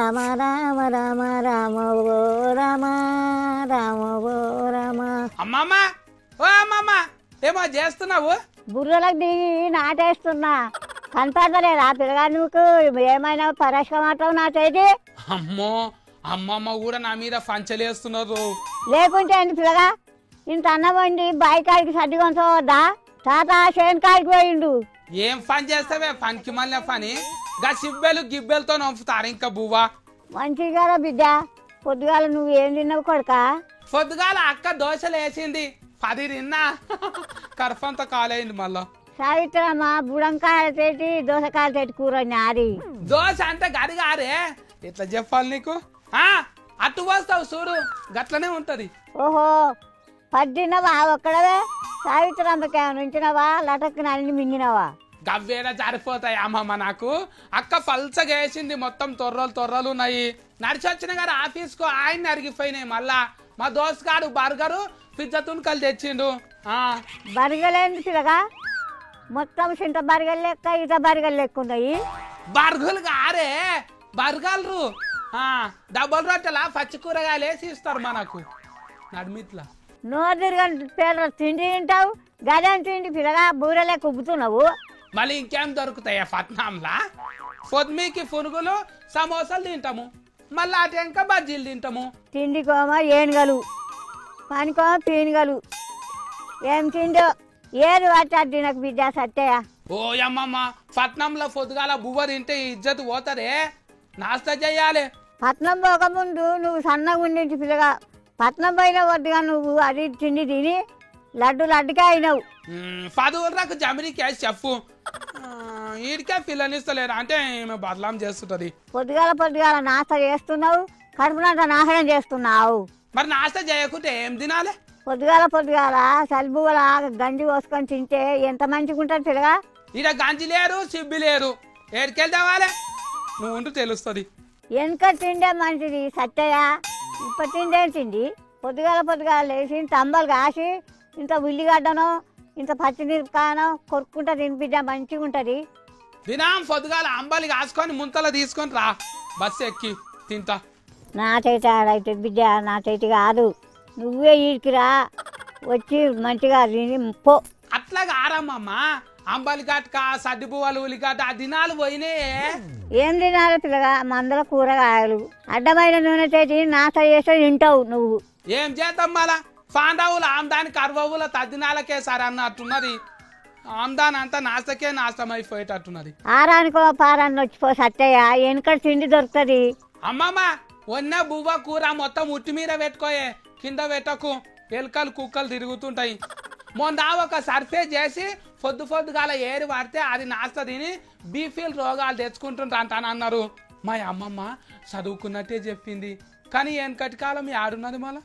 రామ రామ రామ రామ ఓ రామ రామ ఓ రామ. అమ్మమ్మ ఓ అమ్మమ్మ ఏమో చేస్తున్నావు? బుర్రలకు దిగి నాటేస్తున్నా. కనపడలేదా పిల్లగా? నువ్వు ఏమైనా పరస్కమాటం నాటేది? అమ్మో అమ్మమ్మ కూడా నా మీద పంచలేస్తున్నారు. లేకుంటే ఏంటి పిల్లగా? ఇంత అన్నం వండి బాయికాడికి సర్ది కొంచవద్దా? తాత చేనుకాడికి పోయిండు. ఏం పని చేస్తావే పనికి మళ్ళీ పని? గా సిబ్బెలు గిబ్బెలతో నొప్పుతారు ఇంకా బువ్వా. మంచిది కదా బిడ్డ. పొద్దుగాల నువ్వు ఏం తిన్నావు కొడుక? పొద్దుగాల అక్క దోశలు వేసింది 10 తిన్నా. కర్ఫంతా కాలేయింది మళ్ళా. సావిత్రమ్మ బుడంకాయల తేటి దోసకాయల తేటి కూర నాది. దోశ అంటే గడిగారే ఇట్లా చెప్పాలి నీకు. అట్టు పోస్తావు చూడు గట్లనే ఉంటది. ఓహో పద్దినవా ఒక్కడవే? సావిత్రమ్మకి ఉంచినవా లటక్కున అన్ని మింగినవా? గవ్వేడ జారిపోతాయి అమ్మమ్మ నాకు. అక్క పల్చగా వేసింది మొత్తం తొర్రలు ఉన్నాయి. నడిచి వచ్చిన గారు ఆఫీస్కు ఆయన అరిగిపోయినాయి. మళ్ళా మా దోస్తగాడు బర్గరు పిజ్జా తుణుకలు తెచ్చిండు. బరిగలేంది పిల్లగా? మొత్తం చింత బరిగలు లెక్క ఇట బరిగలు లెక్క ఉన్నాయి. బర్గులు గారే బర్గర్లు డబల్ రొట్టెలా పచ్చి కూరగాయలు వేసి ఇస్తారు మనకు నడిమిట్లా. నోరు తిరగని పేర్లు తిండి తింటావు. గదేం తిండి పిల్లగా? బూరెలే కుబ్బుతున్నావు. మళ్ళీ ఇంకేం దొరుకుతాయా పట్నంలా? పొద్దుమీకి పునుగులు సమోసాలు తింటాము. మళ్ళీ అటు ఇంకా బజ్జీలు తింటాము. తిండి కోమ ఏనుగలు, పనికోమ పీనుగలు. ఏం తిండో ఏది పట్టాడు నాకు బిడ్డ సత్తయ్య. ఓ అమ్మమ్మ పట్నంలో పొద్దుగాల బువ్వ తింటే ఇజ్జత్ పోతారే. నాస్తా చెయ్యాలి. పట్నం పోకముందు నువ్వు సన్నగా ఉండింటి పిల్లగా. పట్నం పోయిన వద్దుగా నువ్వు అది తిండి తిని లడ్డుకే అయినావు. 10 ఊర్లకు జమినికి చెప్పు. ఈడికే పిల్లనిస్తలేరు అంటే బదలాం చేస్తుంటది. పొద్దుగాల నాస్తా చేస్తున్నావు, కడుపునంత నాశనం చేస్తున్నావు. మరి నాస్తా చేయకుంటే ఏం తినాలి? పొద్దుగాల సల్బువల గంజి పోసుకొని తింటే ఎంత మంచిగా ఉంటుంది పిల్లగా. ఈడ గంజి లేరు సిబ్బి లేరు. ఏడికెళ్తావాలే నువ్వు ఉంటూ తెలుస్తుంది. వెనక తిండే మంచిది సత్తయ్య. ఇప్పుడు తిండేంటింది? పొద్దుగాల లేచి తంబలు కాసి ఇంత ఉల్లిగడ్డనో ఇంత పచ్చిమిరపకాయనో కొరుక్కుంటా తినిపిద్దా మంచిగా ఉంటుంది. దినం పొద్దుగాల అంబలి కాసుకొని ముంతలో తీసుకొని రా బస్సు ఎక్కి తింటా. నా చేతి ఆడైతే బిడ్డ, నా చేతి కాదు. నువ్వే ఈడికిరా వచ్చి మంచిగా తిని పో. అట్లాగా ఆరమ్మమ్మ అంబలి గట్క సడ్డి పువ్వులు ఉల్లిగడ్డ ఆ దినాలు పోయినాయే. ఏం తినాలి పిల్లగా? మందల కూరగాయలు అడ్డమైన నూనె చేసి నాశ చేస్తే తింటావు నువ్వు. ఏం చేద్దాం మళ్ళా? పాండవులు ఆమ్దాని కర్వవుల తద్దినాలకే సార్ అన్నట్టున్నది. ఆమ్దాన్ అంతా నాశకే నాశనమైపోయేటట్టున్నది. ఆరానికో పారాన్ని వచ్చిపో సత్తయ్య. వెనకటి తిండి దొరుకుతుంది. అమ్మమ్మ వన్న బువ్వ కూర మొత్తం ఉట్టి మీద పెట్టుకోయే, కింద పెట్టకు. ఎలుకలు కుక్కలు తిరుగుతుంటాయి. మొన్న ఒక సర్ఫే చేసి పొద్దుగాల ఏరి పడితే అది నాస్త తిని బీఫీల్ రోగాలు తెచ్చుకుంటుంటా అన్నారు. మా అమ్మమ్మ చదువుకున్నట్టే చెప్పింది. కానీ వెనకటి కాలం ఆడున్నది మళ్ళా.